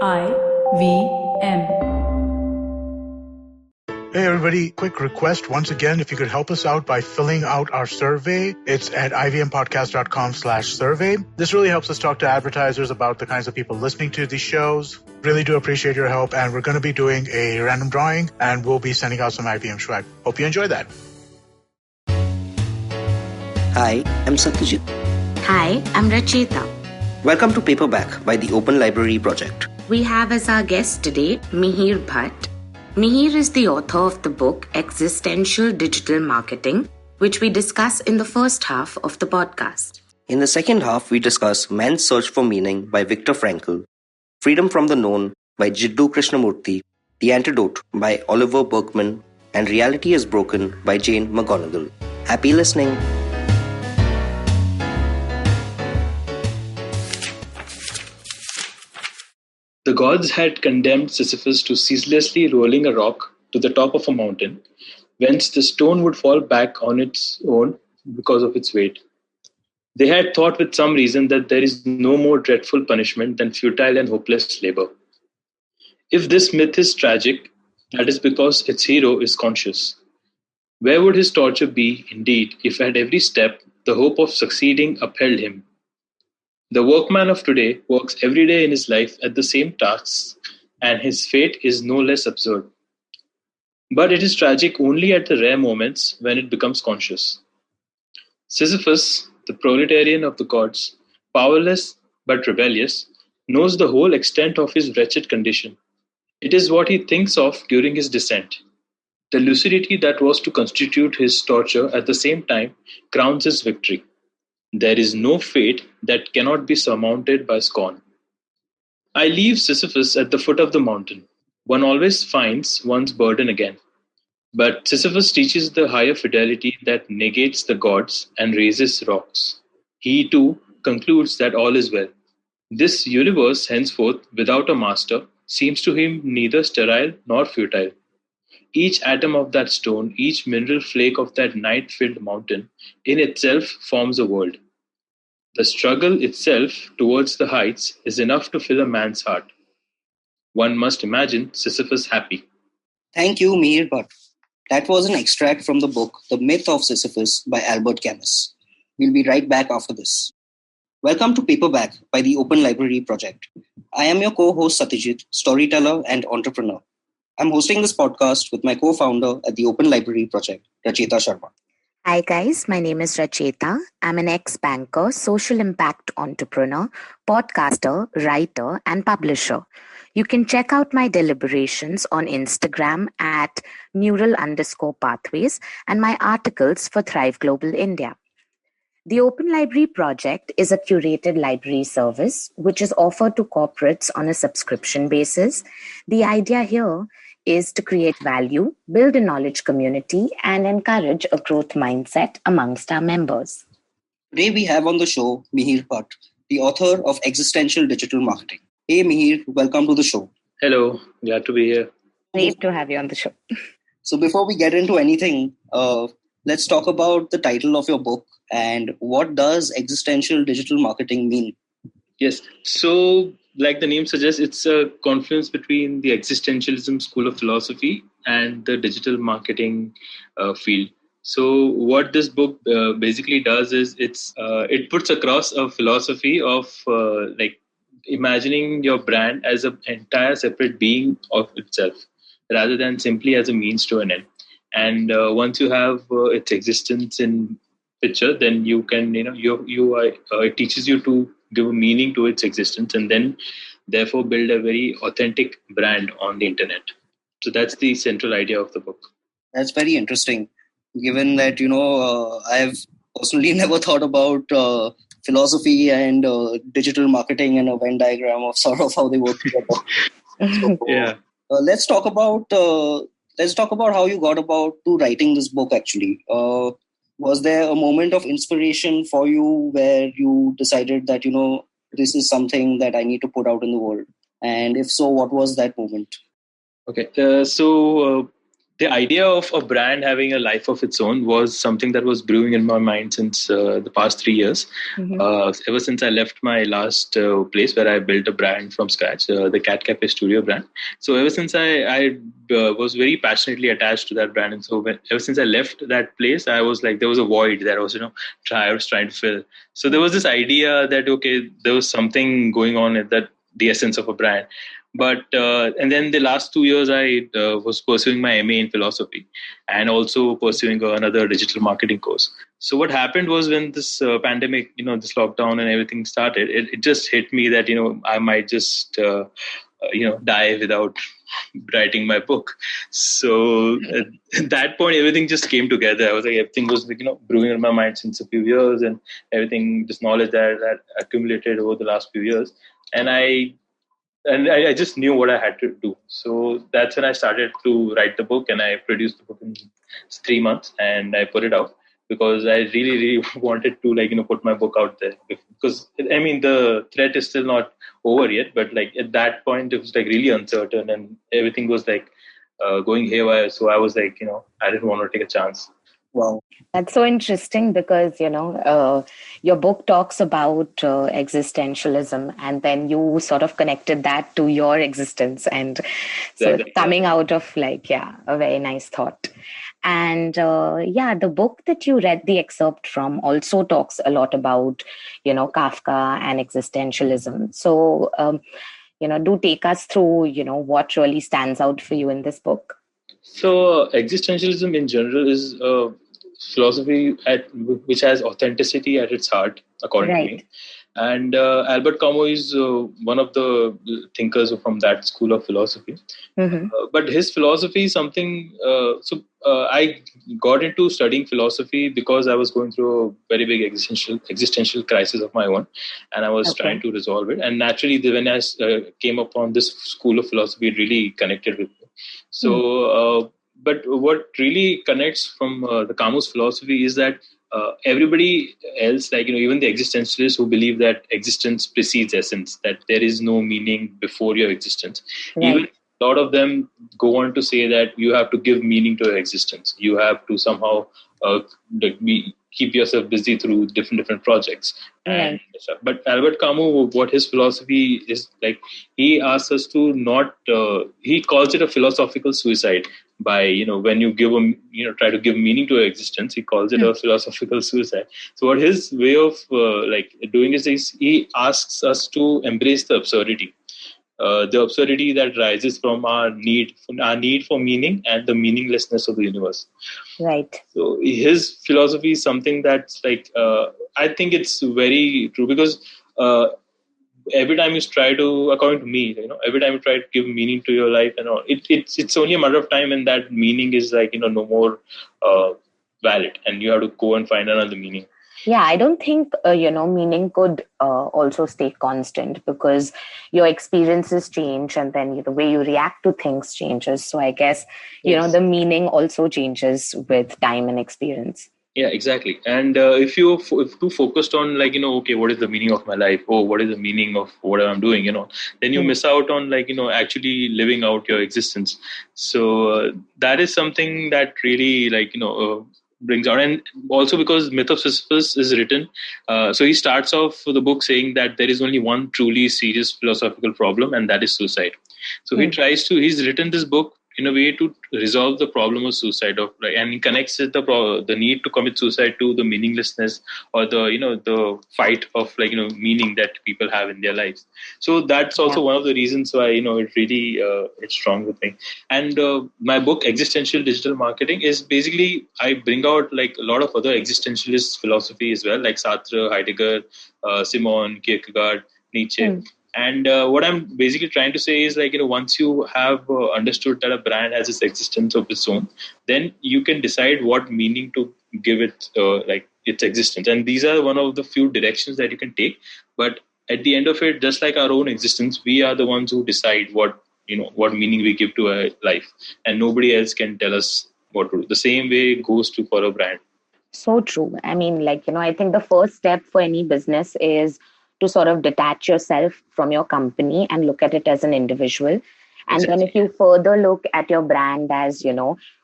IVM. Hey everybody, quick request once again, if you could help us out by filling out our survey. It's at ivmpodcast.com/survey. This really helps us talk to advertisers about the kinds of people listening to these shows. Really do appreciate your help, and we're going to be doing a random drawing, and we'll be sending out some IVM swag. Hope you enjoy that. Hi, I'm Satyajit. Hi, I'm Rachita. Welcome to Paperback by the Open Library Project. We have as our guest today Mihir Bhatt. Mihir is the author of the book Existential Digital Marketing, which we discuss in the first half of the podcast. In the second half, we discuss Man's Search for Meaning by Viktor Frankl, Freedom from the Known by Jiddu Krishnamurti, The Antidote by Oliver Burkeman, and Reality is Broken by Jane McGonigal. Happy listening! The gods had condemned Sisyphus to ceaselessly rolling a rock to the top of a mountain, whence the stone would fall back on its own because of its weight. They had thought with some reason that there is no more dreadful punishment than futile and hopeless labor. If this myth is tragic, that is because its hero is conscious. Where would his torture be, indeed, if at every step the hope of succeeding upheld him? The workman of today works every day in his life at the same tasks, and his fate is no less absurd. But it is tragic only at the rare moments when it becomes conscious. Sisyphus, the proletarian of the gods, powerless but rebellious, knows the whole extent of his wretched condition. It is what he thinks of during his descent. The lucidity that was to constitute his torture at the same time crowns his victory. There is no fate that cannot be surmounted by scorn. I leave Sisyphus at the foot of the mountain. One always finds one's burden again. But Sisyphus teaches the higher fidelity that negates the gods and raises rocks. He too concludes that all is well. This universe, henceforth, without a master, seems to him neither sterile nor futile. Each atom of that stone, each mineral flake of that night-filled mountain, in itself forms a world. The struggle itself towards the heights is enough to fill a man's heart. One must imagine Sisyphus happy. Thank you, Mihir Bhatt. That was an extract from the book The Myth of Sisyphus by Albert Camus. We'll be right back after this. Welcome to Paperback by the Open Library Project. I am your co-host Satyajit, storyteller and entrepreneur. I'm hosting this podcast with my co-founder at the Open Library Project, Rachita Sharma. Hi guys, my name is Rachita. I'm an ex-banker, social impact entrepreneur, podcaster, writer, and publisher. You can check out my deliberations on Instagram at neural_pathways and my articles for Thrive Global India. The Open Library Project is a curated library service which is offered to corporates on a subscription basis. The idea here is to create value, build a knowledge community, and encourage a growth mindset amongst our members. Today we have on the show Mihir Bhatt, the author of Existential Digital Marketing. Hey Mihir, welcome to the show. Hello, glad to be here. Great to have you on the show. So before we get into anything, let's talk about the title of your book and what does Existential Digital Marketing mean? Yes, so like the name suggests, it's a confluence between the existentialism school of philosophy and the digital marketing field. So what this book basically does is it puts across a philosophy of like imagining your brand as an entire separate being of itself, rather than simply as a means to an end. And once you have its existence in picture, then you can, it teaches you to give a meaning to its existence and then therefore build a very authentic brand on the internet. So that's the central idea of the book. That's very interesting, given that, I've personally never thought about philosophy and digital marketing and a Venn diagram of sort of how they work together. So, yeah. Let's talk about how you got about to writing this book, actually. Was there a moment of inspiration for you where you decided that, this is something that I need to put out in the world? And if so, what was that moment? Okay. So the idea of a brand having a life of its own was something that was brewing in my mind since the past 3 years. Ever since I left my last place where I built a brand from scratch, the Cat Cafe Studio brand. So ever since I was very passionately attached to that brand, and so ever since I left that place, I was like, there was a void that I was trying to fill. So there was this idea that there was something going on at that the essence of a brand. But and then the last 2 years I was pursuing my MA in philosophy and also pursuing another digital marketing course. So what happened was when this pandemic, this lockdown and everything started, it just hit me that I might just die without writing my book. So at that point, everything just came together. I was like, everything was brewing in my mind since a few years, and everything, this knowledge that accumulated over the last few years, and I just knew what I had to do. So that's when I started to write the book, and I produced the book in 3 months, and I put it out because I really, really wanted to put my book out there. Because the threat is still not over yet, but at that point it was really uncertain, and everything was going haywire. So I was I didn't want to take a chance. Wow. That's so interesting because, your book talks about existentialism, and then you sort of connected that to your existence. And so it's coming out of a very nice thought. And the book that you read the excerpt from also talks a lot about, Kafka and existentialism. So, do take us through, what really stands out for you in this book. So existentialism in general is philosophy which has authenticity at its heart, according to me. And Albert Camus is one of the thinkers from that school of philosophy. But his philosophy is something... I got into studying philosophy because I was going through a very big existential crisis of my own, and I was trying to resolve it. And naturally, when I came upon this school of philosophy, it really connected with me. So... But what really connects from the Camus philosophy is that everybody else, even the existentialists who believe that existence precedes essence, that there is no meaning before your existence, even a lot of them go on to say that you have to give meaning to your existence. You have to somehow keep yourself busy through different projects and stuff. But Albert Camus, what his philosophy is he asks us to not. He calls it a philosophical suicide. By when you give try to give meaning to your existence, he calls it a philosophical suicide. So what his way of doing is he asks us to embrace the absurdity. The absurdity that rises from our need for meaning and the meaninglessness of the universe. Right. So his philosophy is something that's I think it's very true because every time you try to, according to me, every time you try to give meaning to your life and all, it's only a matter of time, and that meaning is no more valid, and you have to go and find another meaning. Yeah, I don't think, meaning could also stay constant because your experiences change and then the way you react to things changes. So I guess, the meaning also changes with time and experience. Yeah, exactly. And if you're too focused on what is the meaning of my life? Oh, what is the meaning of what I'm doing? Then you miss out on actually living out your existence. So that is something that really brings out. And also because Myth of Sisyphus is written, so he starts off the book saying that there is only one truly serious philosophical problem, and that is suicide. So he's written this book in a way to resolve the problem of suicide, and he connects the need to commit suicide to the meaninglessness or the fight of meaning that people have in their lives. So that's also one of the reasons why it really it's strong with me. And my book Existential Digital Marketing is basically I bring out a lot of other existentialist philosophy as well, like Sartre, Heidegger, Simon, Kierkegaard, Nietzsche. And what I'm basically trying to say is once you have understood that a brand has its existence of its own, then you can decide what meaning to give it its existence. And these are one of the few directions that you can take. But at the end of it, just like our own existence, we are the ones who decide what meaning we give to our life, and nobody else can tell us what to do. The same way goes for a brand. So true. I mean, I think the first step for any business is to sort of detach yourself from your company and look at it as an individual. And then if you further look at your brand as,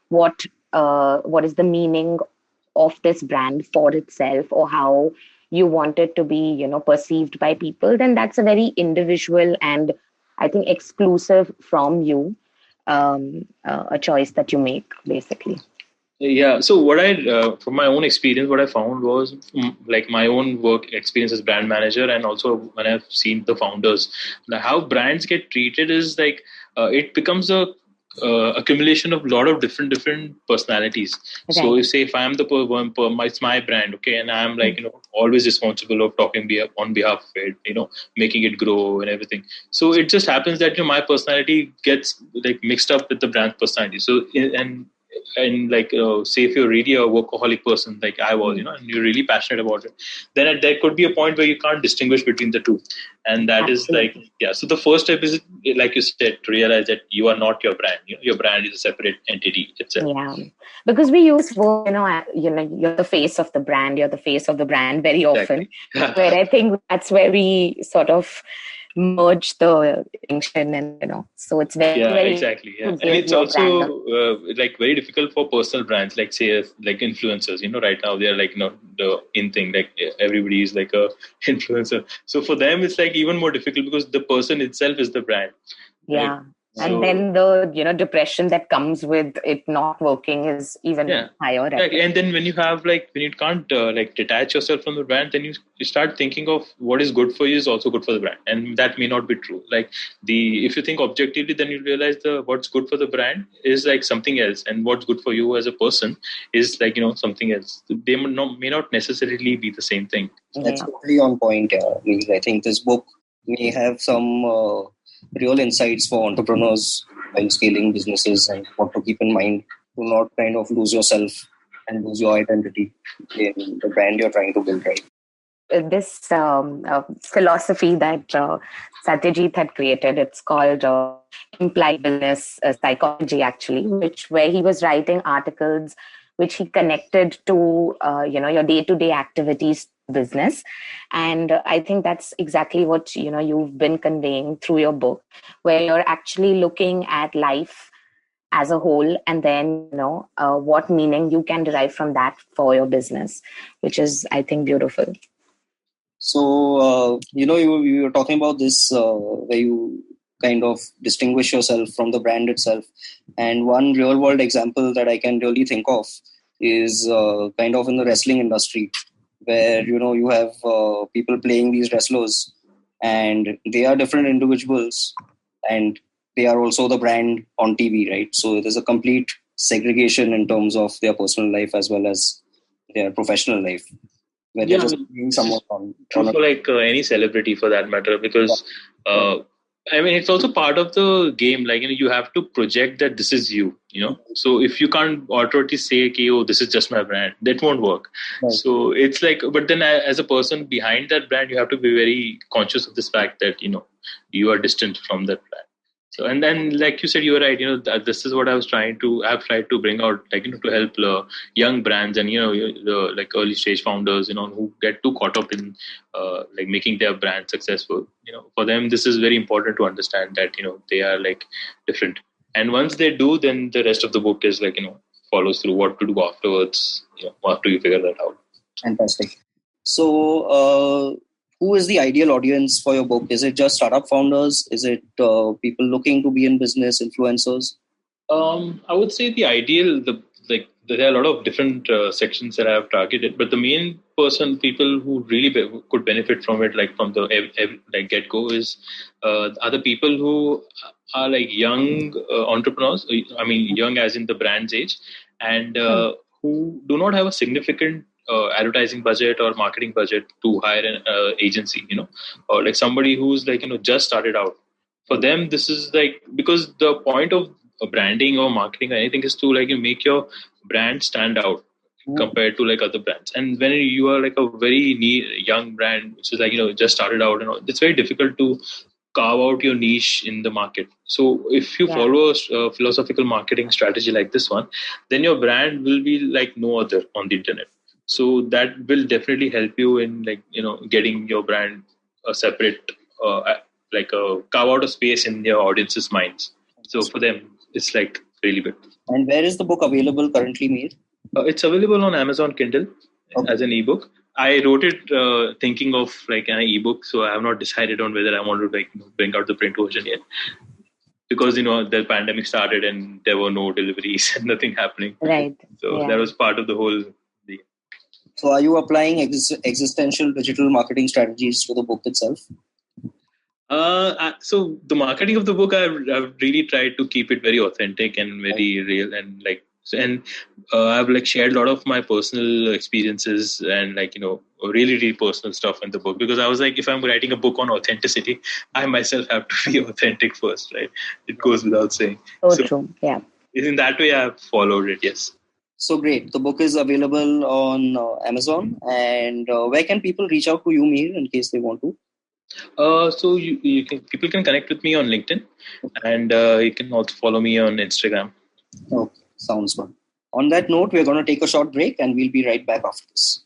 what is the meaning of this brand for itself, or how you want it to be, perceived by people, then that's a very individual and I think exclusive from you, a choice that you make, basically. Yeah. So what from my own experience, what I found was like my own work experience as brand manager, and also when I've seen the founders, how brands get treated is like it becomes a accumulation of a lot of different personalities. Right. So you say if I'm the one, it's my brand, okay, and I'm like always responsible of talking on behalf of it, making it grow and everything. So it just happens that my personality gets like mixed up with the brand personality. So and like say if you're really a workaholic person like I was, and you're really passionate about it, then there could be a point where you can't distinguish between the two, and that Absolutely. is like so the first step is, like you said, to realize that you are not your brand. Your brand is a separate entity itself. Yeah, because we use word, you're the face of the brand, you're the face of the brand very often. Exactly. Where I think that's where we sort of merge the distinction, and so it's very, very exactly. Yeah, to and give it's your also brand like very difficult for personal brands, like say like influencers. Right now they're like the in thing, like everybody is like a influencer. So for them it's like even more difficult because the person itself is the brand. Yeah. Right? And So, then the depression that comes with it not working is even higher. Exactly. And then when you have when you can't like detach yourself from the brand, then you start thinking of what is good for you is also good for the brand, and that may not be true. Like if you think objectively, then you realize what's good for the brand is like something else, and what's good for you as a person is like something else. They may not necessarily be the same thing. That's totally on point. I think this book may have some real insights for entrepreneurs while scaling businesses, and what to keep in mind to not kind of lose yourself and lose your identity in the brand you're trying to build, right? This philosophy that Satyajit had created, it's called implied business psychology, actually, where he was writing articles which he connected to your day-to-day activities business. And I think that's exactly what you've been conveying through your book, where you're actually looking at life as a whole, and then what meaning you can derive from that for your business, which is, I think, beautiful. So you were talking about this where you kind of distinguish yourself from the brand itself, and one real world example that I can really think of is kind of in the wrestling industry, where you have people playing these wrestlers, and they are different individuals, and they are also the brand on TV, right? So there's a complete segregation in terms of their personal life as well as their professional life, where they're just being someone on true for like any celebrity for that matter, because I mean it's also part of the game. Like you have to project that this is you. So if you can't authority say, okay, oh, this is just my brand, that won't work. Right. So it's like, but then as a person behind that brand, you have to be very conscious of this fact that you are distant from that brand. So, and then, like you said, you were right. This is what I've tried to bring out, like to help young brands and the like early stage founders, who get too caught up in like making their brand successful. For them, this is very important to understand that they are like different. And once they do, then the rest of the book is like follows through what to do afterwards. After you figure that out. Fantastic. So, who is the ideal audience for your book? Is it just startup founders? Is it people looking to be in business, influencers? I would say the ideal, there are a lot of different sections that I have targeted, but the main people who really could benefit from it, like from the like get go, are the people who are like young entrepreneurs. I mean, young as in the brand's age, and who do not have a significant advertising budget or marketing budget to hire an agency, or like somebody who's like just started out. For them, this is like, because the point of branding or marketing or anything is to like make your brand stand out compared to like other brands. And when you are like a very young brand which is like just started out, it's very difficult to carve out your niche in the market. So if you follow a philosophical marketing strategy like this one, then your brand will be like no other on the internet. So that will definitely help you in like getting your brand a separate like carve out a space in your audience's minds. So for them, it's like really good. And where is the book available currently, Mihir? It's available on Amazon Kindle as an ebook. I wrote it thinking of like an ebook, so I have not decided on whether I want to bring out the print version yet. Because the pandemic started and there were no deliveries and nothing happening. Right. So that was part of the whole thing. So are you applying existential digital marketing strategies to the book itself? So the marketing of the book, I've really tried to keep it very authentic and very real, and I've shared a lot of my personal experiences and really, really personal stuff in the book, because I was like, if I'm writing a book on authenticity, I myself have to be authentic first, right? It goes without saying. So true. Yeah. In that way, I've followed it. Yes. So great. The book is available on Amazon. And where can people reach out to you, Mihir, in case they want to? So people can connect with me on LinkedIn, and you can also follow me on Instagram. Okay, sounds good. On that note, we're going to take a short break, and we'll be right back after this.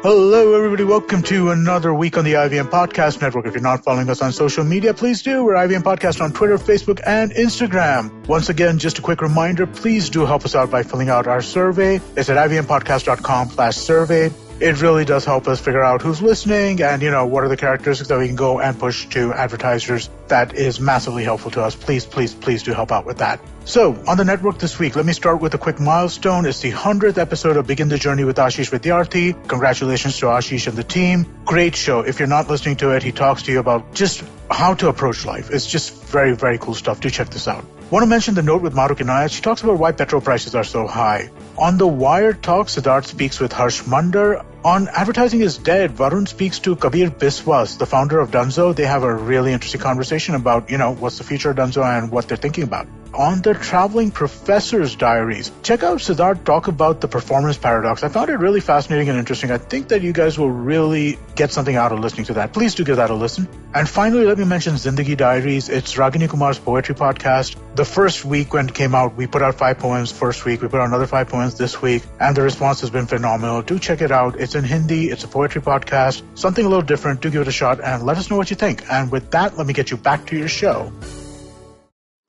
Hello, everybody. Welcome to another week on the IVM Podcast Network. If you're not following us on social media, please do. We're IVM Podcast on Twitter, Facebook, and Instagram. Once again, just a quick reminder, please do help us out by filling out our survey. It's at ivmpodcast.com/survey. It really does help us figure out who's listening and, what are the characteristics that we can go and push to advertisers. That is massively helpful to us. Please, please, please do help out with that. So, on the network this week, let me start with a quick milestone. It's the 100th episode of Begin the Journey with Ashish Vidyarthi. Congratulations to Ashish and the team. Great show. If you're not listening to it, he talks to you about just how to approach life. It's just very, very cool stuff. Do check this out. Want to mention the note with Maruk Inayat. She talks about why petrol prices are so high. On the Wired Talk, Siddharth speaks with Harsh Mandar. On Advertising is Dead, Varun speaks to Kabir Biswas, the founder of Dunzo. They have a really interesting conversation about, what's the future of Dunzo and what they're thinking about. On the Traveling Professor's Diaries, check out Siddharth talk about the performance paradox. I found it really fascinating and interesting. I think that you guys will really get something out of listening to that. Please do give that a listen. And finally, let me mention Zindagi Diaries. It's Ragini Kumar's poetry podcast. The first week when it came out, we put out 5 poems first week. We put out another 5 poems this week, and the response has been phenomenal. Do check it out. It's in Hindi. It's a poetry podcast. Something a little different. Do give it a shot and let us know what you think. And with that, let me get you back to your show.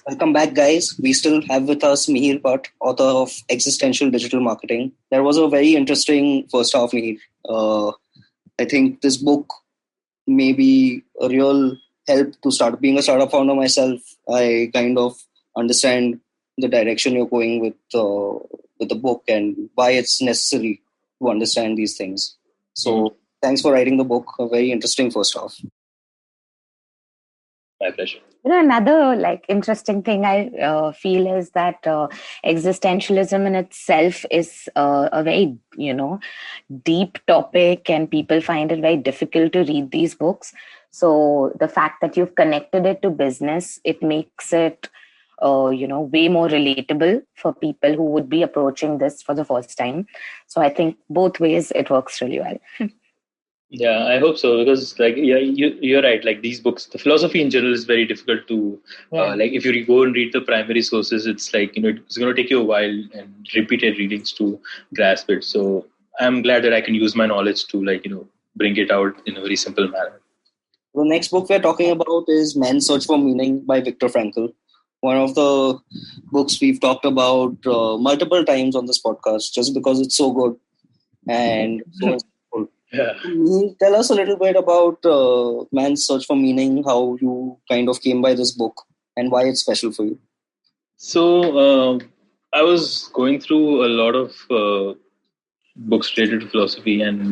Welcome back, guys. We still have with us Mihir Bhatt, author of Existential Digital Marketing. That was a very interesting first half, Mihir. I think this book may be a real help to start. Being a startup founder myself, I kind of understand the direction you're going with the book and why it's necessary to understand these things. So thanks for writing the book. A very interesting first half. My pleasure. Another interesting thing I feel is that existentialism in itself is a very, deep topic, and people find it very difficult to read these books. So the fact that you've connected it to business, it makes it, way more relatable for people who would be approaching this for the first time. So I think both ways it works really well. Yeah, I hope so, because you're right. These books, the philosophy in general is very difficult to if you go and read the primary sources, it's it's going to take you a while and repeated readings to grasp it. So I'm glad that I can use my knowledge to bring it out in a very simple manner. The next book we're talking about is Man's Search for Meaning by Viktor Frankl. One of the books we've talked about multiple times on this podcast, just because it's so good and so. Yeah. Tell us a little bit about Man's Search for Meaning, how you kind of came by this book and why it's special for you. So I was going through a lot of books related to philosophy and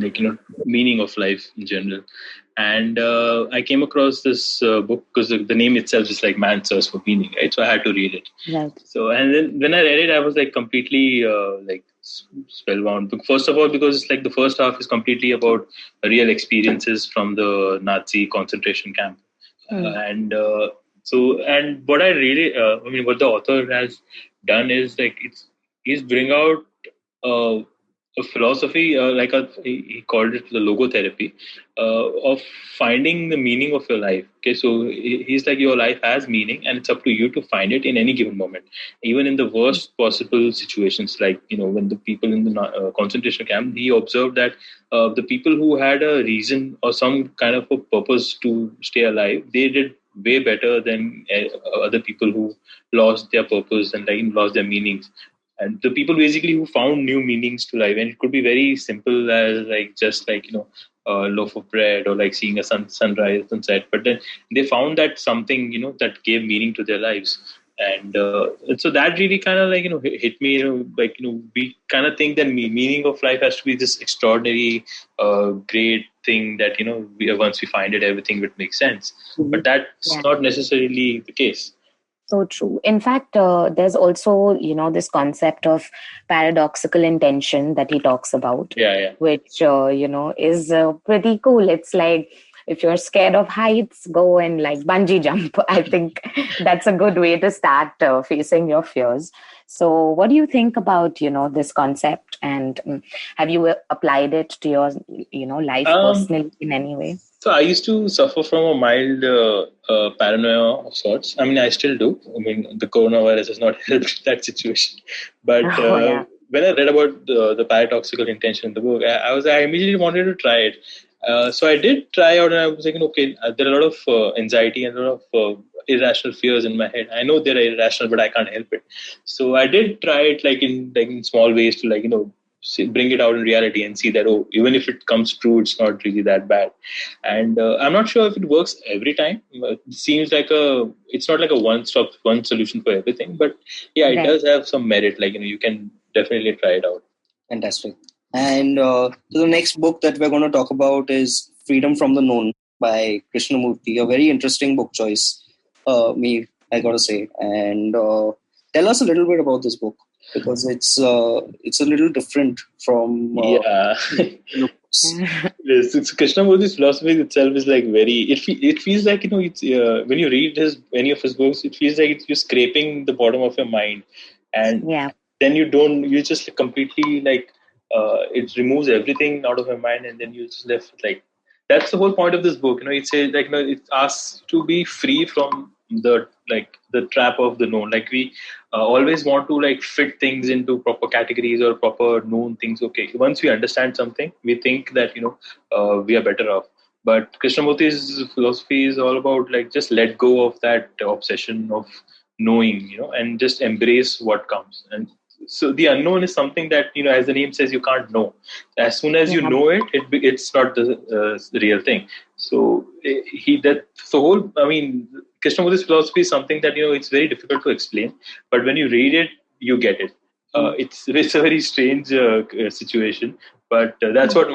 meaning of life in general. And I came across this book because the name itself is Man's Search for Meaning, right? So I had to read it. Right. So, and then when I read it, I was completely spellbound. First of all, because the first half is completely about real experiences from the Nazi concentration camp. And what I really, what the author has done is he's bring out a philosophy, he called it the logotherapy, of finding the meaning of your life. Okay, so he's your life has meaning, and it's up to you to find it in any given moment, even in the worst possible situations. When the people in the concentration camp, he observed that the people who had a reason or some kind of a purpose to stay alive, they did way better than other people who lost their purpose and like lost their meanings. And the people basically who found new meanings to life, and it could be very simple as like just like a loaf of bread or like seeing a sunrise, sunset. But then they found that something that gave meaning to their lives. And so that really kind of like hit me. We kind of think that meaning of life has to be this extraordinary, great thing that once we find it, everything would make sense. Mm-hmm. But that's not necessarily the case. So true. In fact, there's also, this concept of paradoxical intention that he talks about, which, is pretty cool. It's like, if you're scared of heights, go and like bungee jump. I think that's a good way to start facing your fears. So what do you think about, this concept, and have you applied it to your, life personally in any way? So I used to suffer from a mild paranoia of sorts. I mean, I still do. I mean, the coronavirus has not helped that situation. But when I read about the paradoxical intention in the book, I immediately wanted to try it. So I did try out, and I was thinking, okay, there are a lot of anxiety and a lot of irrational fears in my head. I know they're irrational, but I can't help it. So I did try it, like in small ways to bring it out in reality and see that, even if it comes true, it's not really that bad. And I'm not sure if it works every time. It seems like it's not like a one solution for everything, but it does have some merit. You can definitely try it out. Fantastic. And so the next book that we're going to talk about is Freedom from the Known by Krishnamurti. A very interesting book choice, I got to say. And tell us a little bit about this book, because it's a little different from books. Krishnamurti's philosophy itself is like it feels like it's when you read any of his books, it feels like you're scraping the bottom of your mind, and then you just completely it removes everything out of your mind, and then you just left that's the whole point of this book. It says it asks to be free from the trap of the known. We always want to fit things into proper categories or proper known things. Okay, once we understand something, we think that we are better off. But Krishnamurti's philosophy is all about just let go of that obsession of knowing, and just embrace what comes. And so the unknown is something that, as the name says, you can't know. As soon as you know it, it's not the real thing. So Krishnamurti's philosophy is something that, it's very difficult to explain. But when you read it, you get it. It's a very strange situation. But that's what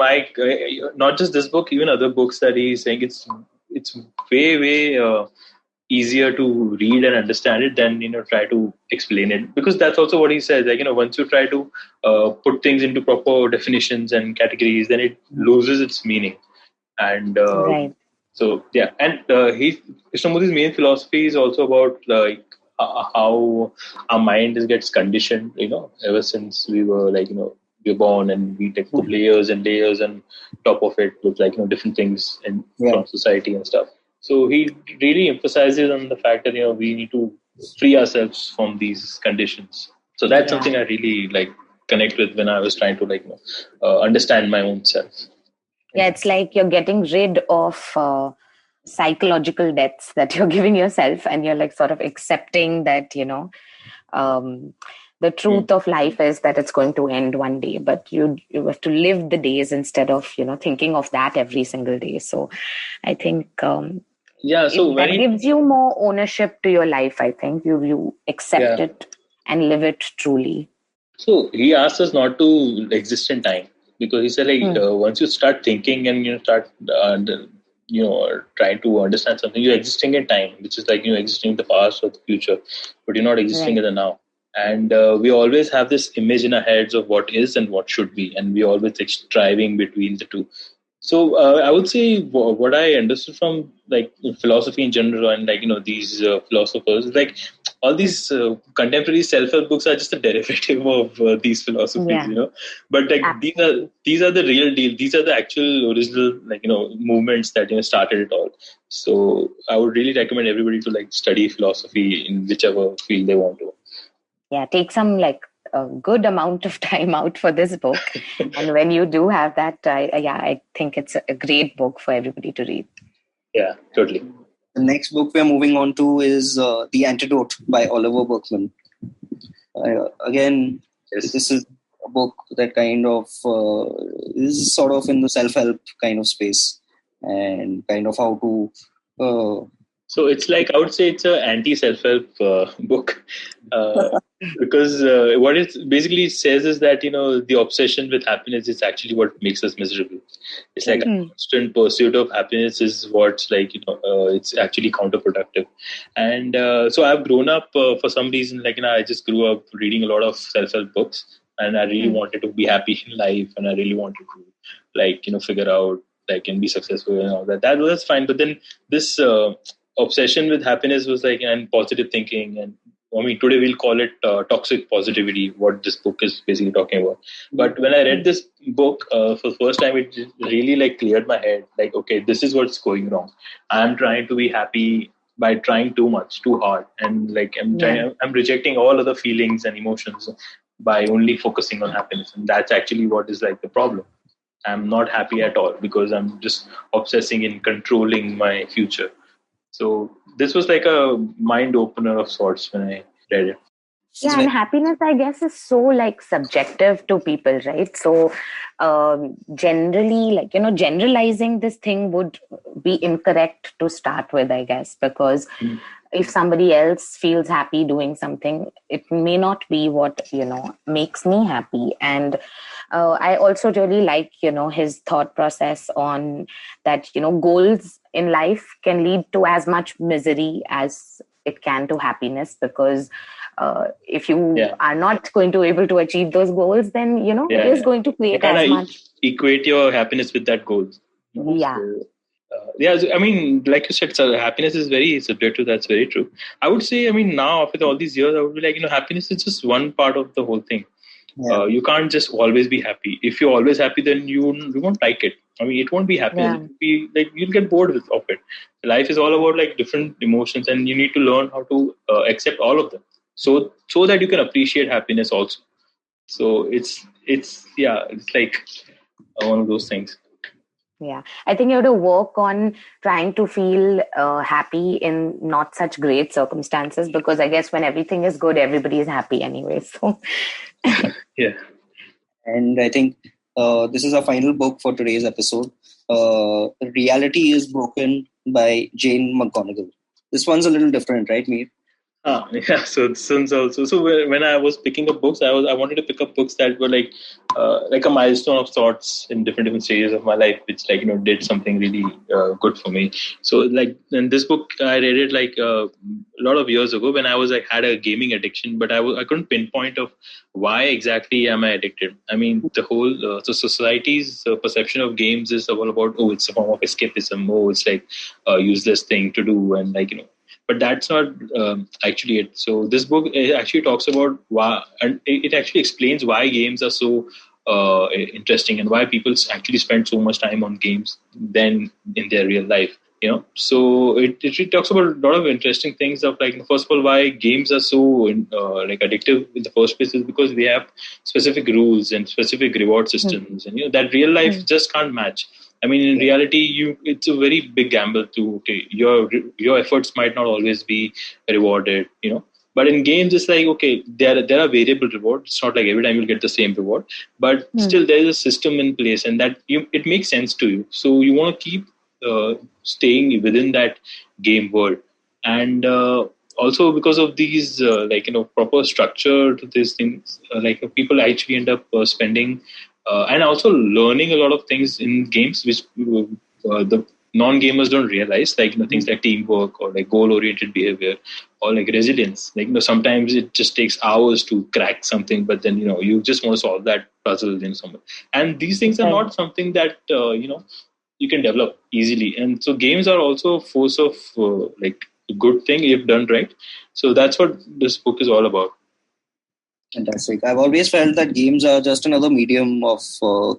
not just this book, even other books that he's saying, it's way, way easier to read and understand it than try to explain it, because that's also what he says. Once you try to put things into proper definitions and categories, then it loses its meaning. And so and Krishnamurti's main philosophy is also about how our mind gets conditioned. Ever since we were we're born, and we put layers and layers on top of it with different things from society and stuff. So he really emphasizes on the fact that we need to free ourselves from these conditions. So that's something I really connect with when I was trying to understand my own self. Yeah, it's like you're getting rid of psychological debts that you're giving yourself, and you're sort of accepting that the truth of life is that it's going to end one day, but you have to live the days instead of thinking of that every single day. So I think that gives you more ownership to your life. I think you accept it and live it truly. So he asks us not to exist in time, because he said once you start thinking and start trying to understand something, you're existing in time, which is existing in the past or the future, but you're not existing in the now. And we always have this image in our heads of what is and what should be, and we always striving between the two. So I would say what I understood from philosophy in general, and these philosophers, all these contemporary self-help books are just a derivative of these philosophies, But these are the real deal. These are the actual original movements that started it all. So I would really recommend everybody to study philosophy in whichever field they want to. Yeah, take some a good amount of time out for this book. And when you do have that, I think it's a great book for everybody to read. Yeah, totally. The next book we're moving on to is The Antidote by Oliver Burkeman. Again, this is a book that kind of is sort of in the self-help kind of space, and kind of how to... So it's like, I would say it's an anti-self-help book. Because what it basically says is that, the obsession with happiness is actually what makes us miserable. It's like a constant pursuit of happiness is what's like, it's actually counterproductive. And so I've grown up for some reason, like, I just grew up reading a lot of self-help books, and I really wanted to be happy in life, and I really wanted to, like, figure out, like, and be successful and all that. That was fine. But then this obsession with happiness was like, and positive thinking, and today we'll call it toxic positivity, what this book is basically talking about. But when I read this book for the first time, it really like cleared my head. Like, okay, this is what's going wrong. I'm trying to be happy by trying too much, too hard. And like, I'm rejecting all other feelings and emotions by only focusing on happiness. And that's actually what is like the problem. I'm not happy at all because I'm just obsessing in controlling my future. So this was like a mind opener of sorts when I read it. Yeah, and happiness, I guess, is so like subjective to people, right? So generally, like, generalizing this thing would be incorrect to start with, I guess, because if somebody else feels happy doing something, it may not be what, makes me happy. And I also really like, his thought process on that, goals in life can lead to as much misery as it can to happiness, because if you are not going to able to achieve those goals, then, it is going to create as much. Equate your happiness with that goal. Yeah. So, like you said, happiness is very subjective. That's very true. I would say, now after all these years, I would be like, happiness is just one part of the whole thing. Yeah. You can't just always be happy. If you're always happy, then you won't like it. it won't be happiness. It'll be like you'll get bored of it. Life is all about like different emotions, and you need to learn how to accept all of them, so that you can appreciate happiness also. So it's like one of those things. Yeah, I think you have to work on trying to feel happy in not such great circumstances, because I guess when everything is good, everybody is happy anyway. So, yeah. And I think this is our final book for today's episode. Reality is Broken by Jane McGonigal. This one's a little different, right, Mihir? Yeah. So this one's also. So when I was picking up books, I wanted to pick up books that were like a milestone of sorts in different stages of my life, which did something really good for me. So like in this book, I read it like a lot of years ago when I was like had a gaming addiction, but I couldn't pinpoint of why exactly am I addicted. The whole so society's perception of games is all about it's a form of escapism. It's like a useless thing to do, and But that's not actually it. So this book actually talks about why, and it actually explains why games are so interesting and why people actually spend so much time on games than in their real life. So it talks about a lot of interesting things of like, first of all, why games are so like addictive in the first place is because they have specific rules and specific reward systems, and that real life just can't match. In reality, it's a very big gamble to your efforts might not always be rewarded, But in games, it's like, okay, there are variable rewards. It's not like every time you'll get the same reward, but still there is a system in place, and that it makes sense to you. So you want to keep staying within that game world, and also because of these proper structure to these things, people actually end up spending. And also learning a lot of things in games which the non-gamers don't realize, like things like teamwork or like goal-oriented behavior or like resilience. Sometimes it just takes hours to crack something, but then you just want to solve that puzzle in somewhere. And these things are not something that you can develop easily. And so games are also a force of like a good thing if done right. So that's what this book is all about. Fantastic. I've always felt that games are just another medium of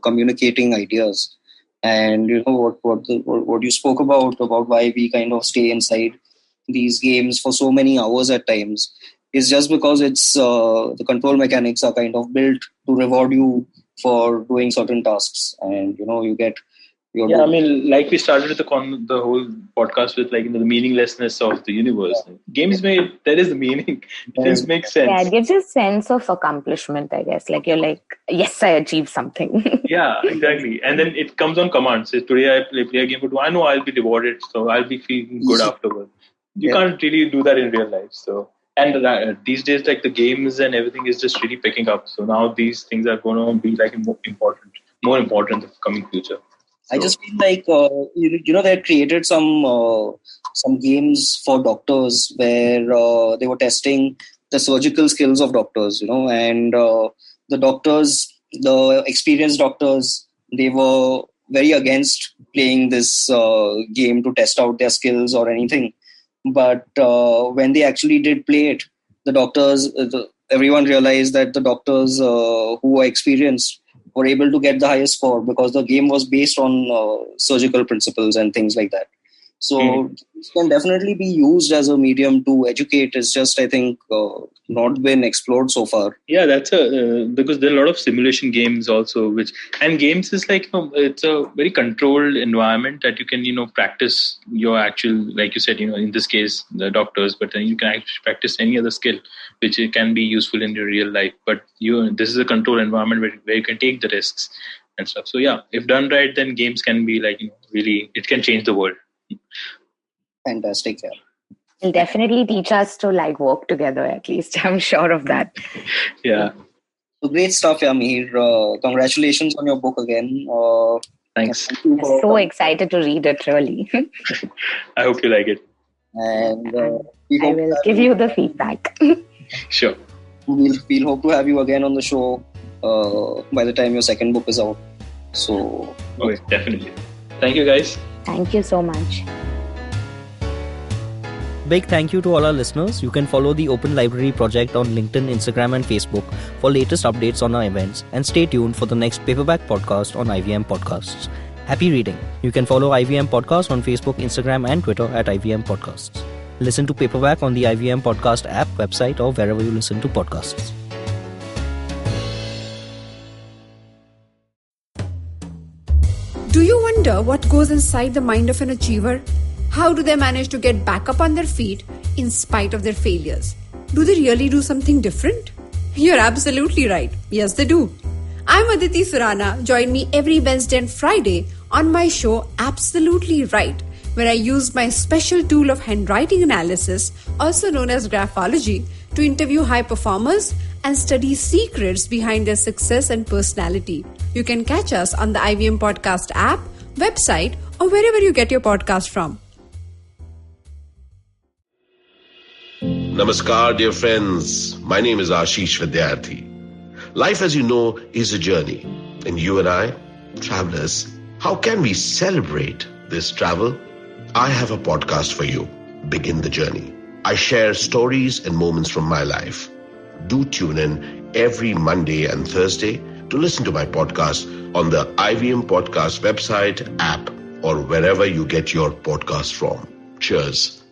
communicating ideas. And what you spoke about why we kind of stay inside these games for so many hours at times is just because it's the control mechanics are kind of built to reward you for doing certain tasks, and you get I mean, like we started with the whole podcast with the meaninglessness of the universe. Yeah. Games there is the meaning. It just makes sense. Yeah, it gives you a sense of accomplishment, I guess. Like you're like, yes, I achieved something. Yeah, exactly. And then it comes on command. Says, today I play a game for 2 I know I'll be rewarded, so I'll be feeling good afterwards. You can't really do that in real life. So, and these days, the games and everything is just really picking up. So now these things are going to be more important in the coming future. So, I just feel like they had created some games for doctors where they were testing the surgical skills of doctors, and the doctors, the experienced doctors, they were very against playing this game to test out their skills or anything. But when they actually did play it, the doctors, everyone realized that the doctors who were experienced were able to get the highest score because the game was based on surgical principles and things like that. So it can definitely be used as a medium to educate. It's just, I think, not been explored so far. Yeah, that's because there are a lot of simulation games also, and games is it's a very controlled environment that you can, practice your actual, like you said, in this case, the doctors, but then you can actually practice any other skill, which can be useful in your real life. But this is a controlled environment where you can take the risks and stuff. So yeah, if done right, then games can be really, it can change the world. Fantastic. Yeah. It'll definitely teach us to work together, at least. I'm sure of that. Yeah. So great stuff, Mihir. Congratulations on your book again. Thanks. I'm so excited to read it, really. I hope you like it. And I will give you the feedback. Sure. We'll hope to have you again on the show by the time your second book is out. So. Okay, definitely. Thank you, guys. Thank you so much. Big thank you to all our listeners. You can follow the Open Library Project on LinkedIn, Instagram and Facebook for latest updates on our events, and stay tuned for the next Paperback podcast on IVM Podcasts. Happy reading. You can follow IVM Podcasts on Facebook, Instagram and Twitter at IVM Podcasts. Listen to Paperback on the IVM Podcast app, website or wherever you listen to podcasts. Do you wonder what goes inside the mind of an achiever? How do they manage to get back up on their feet in spite of their failures? Do they really do something different? You're absolutely right. Yes, they do. I'm Aditi Surana. Join me every Wednesday and Friday on my show Absolutely Right, where I use my special tool of handwriting analysis, also known as graphology, to interview high performers and study secrets behind their success and personality. You can catch us on the IVM Podcast app, website, or wherever you get your podcast from. Namaskar, dear friends. My name is Ashish Vidyarthi. Life, as you know, is a journey. And you and I, travelers, how can we celebrate this travel? I have a podcast for you. Begin the journey. I share stories and moments from my life. Do tune in every Monday and Thursday to listen to my podcast on the IVM Podcast website, app, or wherever you get your podcast from. Cheers.